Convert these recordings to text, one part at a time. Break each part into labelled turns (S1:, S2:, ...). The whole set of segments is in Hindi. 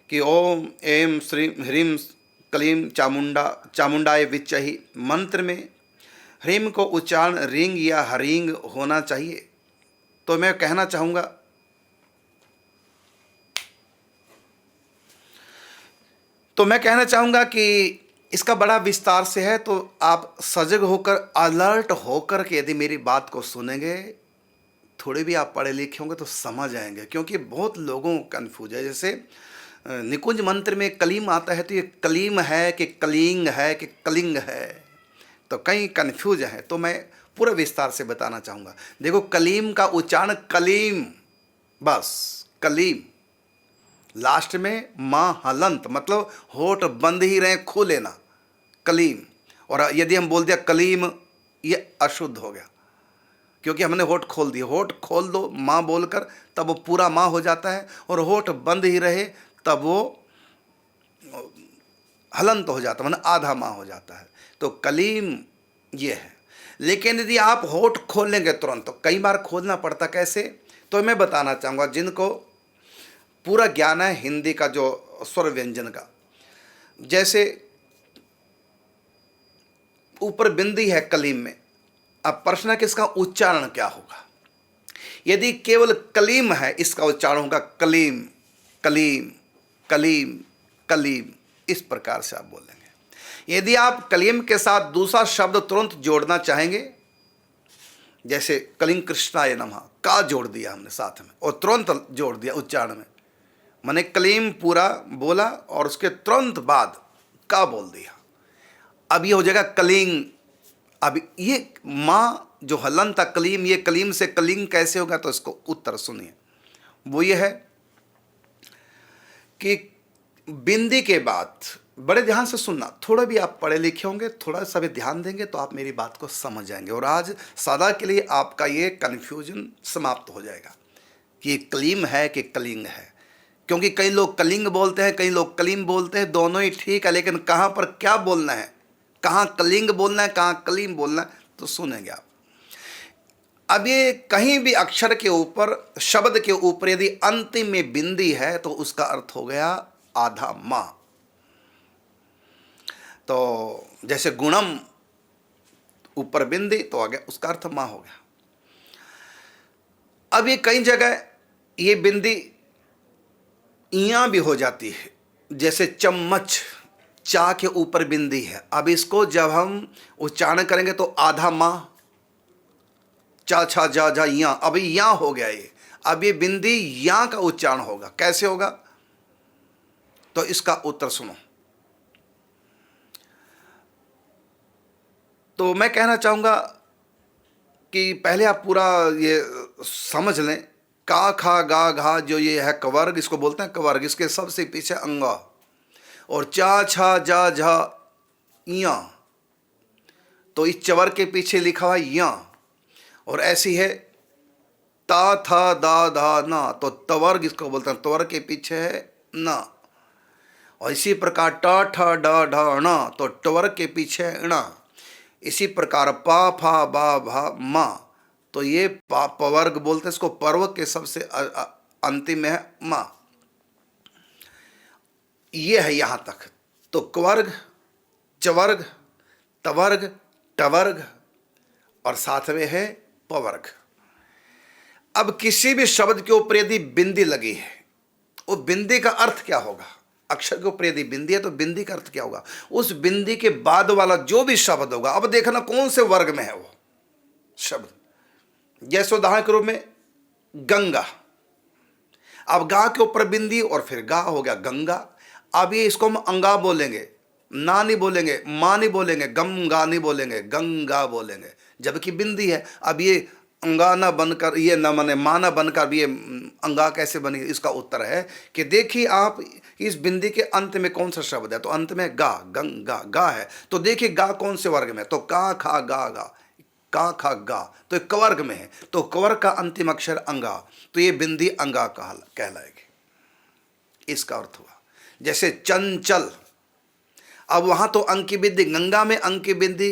S1: कि ओम एम श्रीम ह्रीम क्लीम चामुंडाय विच्चहि मंत्र में ह्रीम को उच्चारण रिंग या हरिंग होना चाहिए। तो मैं कहना चाहूँगा कि इसका बड़ा विस्तार से है, तो आप सजग होकर अलर्ट होकर के यदि मेरी बात को सुनेंगे, थोड़े भी आप पढ़े लिखे होंगे तो समझ आएंगे, क्योंकि बहुत लोगों को कन्फ्यूज है। जैसे निकुंज मंत्र में कलीम आता है, तो ये कलीम है कि कलिंग है कि कलिंग है, तो कहीं कन्फ्यूज है। तो मैं पूरे विस्तार से बताना चाहूँगा। देखो, कलीम का उच्चारण कलीम, बस कलीम, लास्ट में माँ हलंत, मतलब होठ बंद ही रहे, खोले ना, कलीम। और यदि हम बोल दिया कलीम, ये अशुद्ध हो गया, क्योंकि हमने होठ खोल दिए। होठ खोल दो माँ बोलकर, तब वो पूरा माँ हो जाता है, और होठ बंद ही रहे तब वो हलंत हो जाता है, मतलब आधा माँ हो जाता है। तो कलीम ये है। लेकिन यदि आप होठ खोल लेंगे तुरंत, तो कई बार खोलना पड़ता, कैसे? तो मैं बताना चाहूँगा, जिनको पूरा ज्ञान है हिंदी का जो स्वर व्यंजन का, जैसे ऊपर बिंदी है कलीम में, अब प्रश्न है कि इसका उच्चारण क्या होगा। यदि केवल कलीम है, इसका उच्चारण होगा कलीम, कलीम, कलीम, कलीम, इस प्रकार से आप बोलेंगे। यदि आप कलीम के साथ दूसरा शब्द तुरंत जोड़ना चाहेंगे, जैसे कलिंग कृष्णाय नमः, का जोड़ दिया हमने साथ में और तुरंत जोड़ दिया उच्चारण में, मैंने कलीम पूरा बोला और उसके तुरंत बाद का बोल दिया, अब ये हो जाएगा कलिंग। अब ये माँ जो हलन था कलीम, ये कलीम से कलिंग कैसे होगा? तो इसको उत्तर सुनिए। वो ये है कि बिंदी के बाद, बड़े ध्यान से सुनना, थोड़ा भी आप पढ़े लिखे होंगे, थोड़ा सा भी ध्यान देंगे तो आप मेरी बात को समझ जाएंगे, और आज सदा के लिए आपका ये कन्फ्यूजन समाप्त हो जाएगा कि ये कलीम है कि कलिंग है। क्योंकि कई लोग कलिंग बोलते हैं, कई लोग कलीम बोलते हैं, दोनों ही ठीक है, लेकिन कहाँ पर क्या बोलना है, कहाँ कलिंग बोलना है, कहाँ कलीम बोलना है, तो सुनेंगे आप। अब ये कहीं भी अक्षर के ऊपर, शब्द के ऊपर यदि अंतिम में बिंदी है, तो उसका अर्थ हो गया आधा माँ। तो जैसे गुणम, ऊपर बिंदी तो आ गया, उसका अर्थ माँ हो गया। अब ये कई जगह ये बिंदी इयां भी हो जाती है, जैसे चम्मच, चा के ऊपर बिंदी है, अब इसको जब हम उच्चारण करेंगे तो आधा माँ, चा छा जा जा या, अब या हो गया ये, अब ये बिंदी या का उच्चारण होगा, कैसे होगा? तो इसका उत्तर सुनो। तो मैं कहना चाहूंगा कि पहले आप पूरा ये समझ लें, का खा गा घा जो ये है कवर्ग, इसको बोलते हैं कवर्ग, इसके सबसे पीछे अंगा, और चा छा जा झा या, तो इस चवर के पीछे लिखा हुआ या, और ऐसी है ता था दा धा ना, तो तवर्ग इसको बोलते हैं, तवर्ग के पीछे है ना। और इसी प्रकार टा ठा डा ढा णा, तो टवर्ग के पीछे है णा। इसी प्रकार पा फा बा भा मा, तो ये पवर्ग बोलते हैं इसको, पर्व के सबसे अंतिम में है मा, ये है यहां तक। तो क्वर्ग, चवर्ग, तवर्ग, टवर्ग, और साथ में है पवर्ग। अब किसी भी शब्द के ऊपर यदि बिंदी लगी है, वो बिंदी का अर्थ क्या होगा? अक्षर के ऊपर यदि बिंदी है तो बिंदी का अर्थ क्या होगा? उस बिंदी के बाद वाला जो भी शब्द होगा, अब देखना कौन से वर्ग में है वो शब्द। जैसे उदाहरण के रूप में गंगा, अब गा के ऊपर बिंदी और फिर गा हो गया गंगा। अब ये इसको हम अंगा बोलेंगे, ना नहीं बोलेंगे, मां नहीं बोलेंगे, गम गा नहीं बोलेंगे, गंगा बोलेंगे, जबकि बिंदी है। अब ये अंगा ना बनकर, ये न माने मां ना बनकर ये अंगा कैसे बनी? इसका उत्तर है कि देखिए आप इस बिंदी के अंत में कौन सा शब्द है, तो अंत में गा, गंगा, गा है, तो देखिए गा कौन से वर्ग में? तो का खा गा गा, का खा गा, तो कवर्ग में है, तो कवर्ग का अंतिम अक्षर अंगा, तो ये बिंदी अंगा कहलाएगी, इसका अर्थ हुआ। जैसे चंचल, अब वहां तो अंक की बिंदी, गंगा में अंक की बिंदी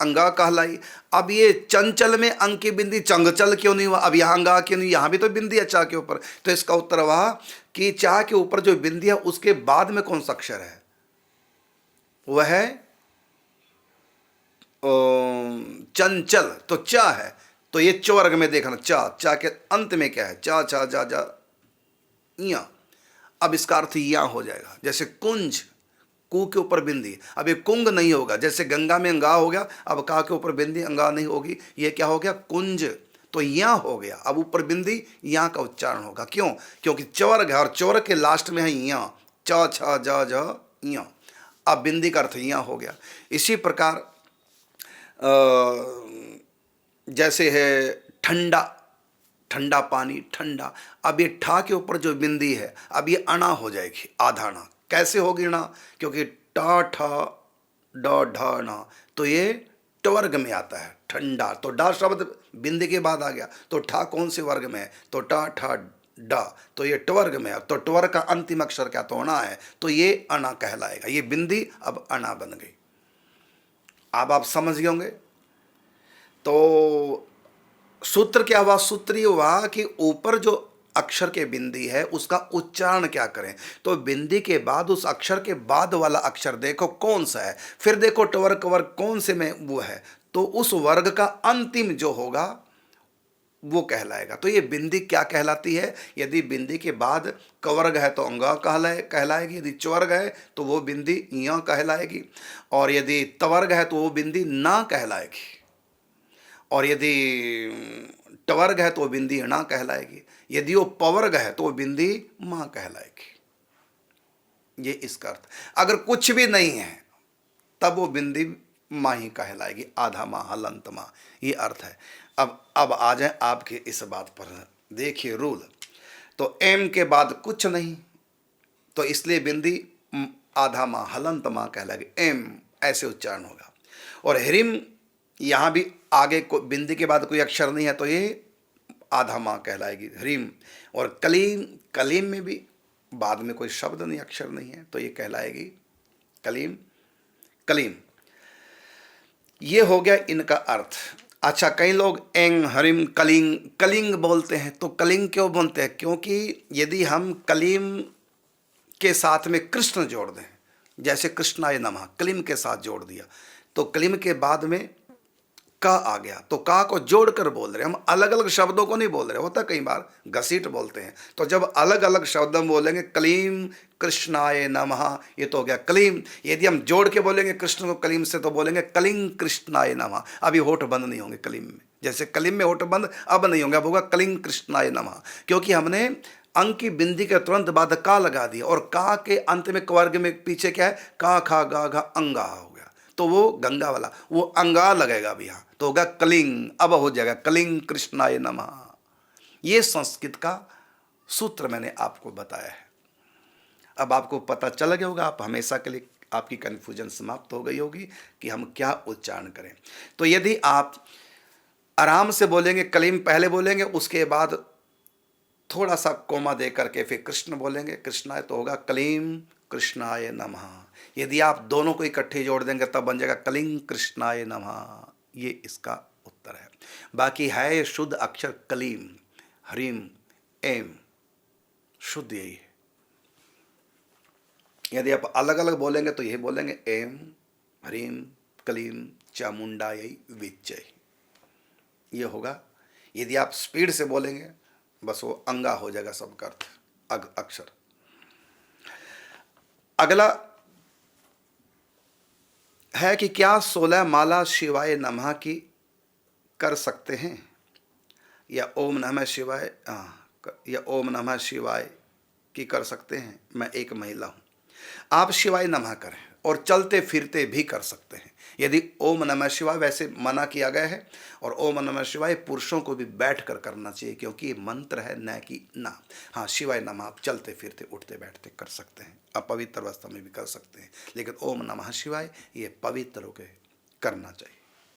S1: अंगा कहलाई। अब ये चंचल में अंग की बिंदी चंगचल क्यों नहीं हुआ? अब यहाँ अंगा क्यों नहीं? यहाँ भी तो बिंदी है चा के ऊपर। तो इसका उत्तर हुआ कि चा के ऊपर जो बिंदी है उसके बाद में कौन सा अक्षर है? वह है चंचल। तो चा है, तो ये च वर्ग में देखना, चा, चा के अंत में क्या है? चा चा जा जा या। अब इसका अर्थ या हो जाएगा। जैसे कुंज, कू के ऊपर बिंदी, अब ये कुंग नहीं होगा। जैसे गंगा में अंगा हो गया, अब का के ऊपर बिंदी अंगा नहीं होगी, ये क्या हो गया? कुंज। तो या हो गया, अब ऊपर बिंदी या का उच्चारण होगा। क्यों? क्योंकि चवर्ग है और चवर्ग के लास्ट में है या, चा छा जा जा या। अब बिंदी का अर्थ या हो गया। इसी प्रकार जैसे है ठंडा, ठंडा पानी, ठंडा। अब ये ठा के ऊपर जो बिंदी है, अब ये अणा हो जाएगी, आधा अणा। कैसे होगी अणा? क्योंकि टा ठा डा ढा ना, तो ये टवर्ग में आता है, ठंडा। तो डा शब्द बिंदी के बाद आ गया, तो ठा कौन से वर्ग में है? तो टा ठा डा, तो ये टवर्ग में है। तो टवर्ग का अंतिम अक्षर क्या? तो अणा है, तो ये अणा कहलाएगा। ये बिंदी अब अणा बन गई। अब आप समझ गए होंगे। तो सूत्र क्या हुआ? सूत्र ये हुआ कि ऊपर जो अक्षर के बिंदी है उसका उच्चारण क्या करें। तो बिंदी के बाद उस अक्षर के बाद वाला अक्षर देखो कौन सा है, फिर देखो टवर्ग वर्ग कौन से में वो है, तो उस वर्ग का अंतिम जो होगा वो कहलाएगा। तो ये बिंदी क्या कहलाती है? यदि बिंदी के बाद कवर्ग है तो अंगा कहलाएगी, यदि चवर्ग है तो वो बिंदी या कहलाएगी, और यदि तवर्ग है तो वो बिंदी ना कहलाएगी, और यदि टवर्ग है तो वो बिंदी अणा कहलाएगी, यदि वो पवर्ग है तो वो बिंदी मां कहलाएगी। ये इसका अर्थ। अगर कुछ भी नहीं है तब वो बिंदी मां ही कहलाएगी, आधा मां हलंत मां, ये अर्थ है। अब आ जाए आपके इस बात पर। देखिए रूल, तो एम के बाद कुछ नहीं, तो इसलिए बिंदी आधा मां हलंत मां कहलाएगी, एम ऐसे उच्चारण होगा। और ह्रीम, यहाँ भी आगे को बिंदी के बाद कोई अक्षर नहीं है, तो ये आधा मां कहलाएगी, ह्रीम। और कलीम, कलीम में भी बाद में कोई शब्द नहीं, अक्षर नहीं है, तो ये कहलाएगी कलीम, कलीम। ये हो गया इनका अर्थ। अच्छा, कई लोग एंग हरिम कलिंग, कलिंग बोलते हैं। तो कलिंग क्यों बोलते हैं? क्योंकि यदि हम कलीम के साथ में कृष्ण जोड़ दें, जैसे कृष्णाय नमः कलीम के साथ जोड़ दिया, तो कलीम के बाद में का आ गया, तो का को जोड़कर बोल रहे, हम अलग अलग शब्दों को नहीं बोल रहे। होता कई बार घसीट बोलते हैं, तो जब अलग अलग शब्द हम बोलेंगे कलीम कृष्णाय नमः, ये तो हो गया कलीम। यदि हम जोड़ के बोलेंगे कृष्ण को कलीम से, तो बोलेंगे कलिंग कृष्णाय नमः। अभी होठ बंद नहीं होंगे कलीम में, जैसे कलीम में होठ बंद अब नहीं होंगे, अब होगा कलिंग कृष्णाय नमः, क्योंकि हमने अंग की बिंदी के तुरंत बाद का लगा दिया, और का के अंत में वर्ग में पीछे क्या है? का खा गा घा अंगा हो गया, तो वो गंगा वाला वो अंगा लगेगा अभी यहाँ, तो होगा कलिंग। अब हो जाएगा कलिंग कृष्णाय नमः। ये संस्कृत का सूत्र मैंने आपको बताया है। अब आपको पता चल गया होगा, आप हमेशा के लिए आपकी कन्फ्यूजन समाप्त हो गई होगी कि हम क्या उच्चारण करें। तो यदि आप आराम से बोलेंगे, कलीम पहले बोलेंगे, उसके बाद थोड़ा सा कोमा दे करके फिर कृष्ण बोलेंगे, कृष्णाय, तो होगा कलीम कृष्णाय नमः। यदि आप दोनों को इकट्ठे जोड़ देंगे तब बन जाएगा कलिंग कृष्णाय नमः। ये इसका उत्तर है। बाकी है शुद्ध अक्षर कलीम, हरीम, एम, शुद्ध यही है। यदि आप अलग अलग बोलेंगे तो यही बोलेंगे एम, हरीम, कलीम, चामुंडा यही विजय, ये होगा। यदि आप स्पीड से बोलेंगे बस वो अंगा हो जाएगा सबका अर्थ, अक्षर। अगला है कि क्या 16 माला शिवाय नमः की कर सकते हैं, या ओम नमः शिवाय, या ओम नमः शिवाय की कर सकते हैं। मैं एक महिला हूं, आप शिवाय नमः करें और चलते फिरते भी कर सकते हैं। यदि ओम नमः शिवाय वैसे मना किया गया है, और ओम नमः शिवाय पुरुषों को भी बैठ कर करना चाहिए, क्योंकि ये मंत्र है, न कि नाम। हाँ, शिवाय नमः आप चलते फिरते उठते बैठते कर सकते हैं, अपवित्र अवस्था में भी कर सकते हैं, लेकिन ओम नमः शिवाय ये पवित्र होकर करना चाहिए।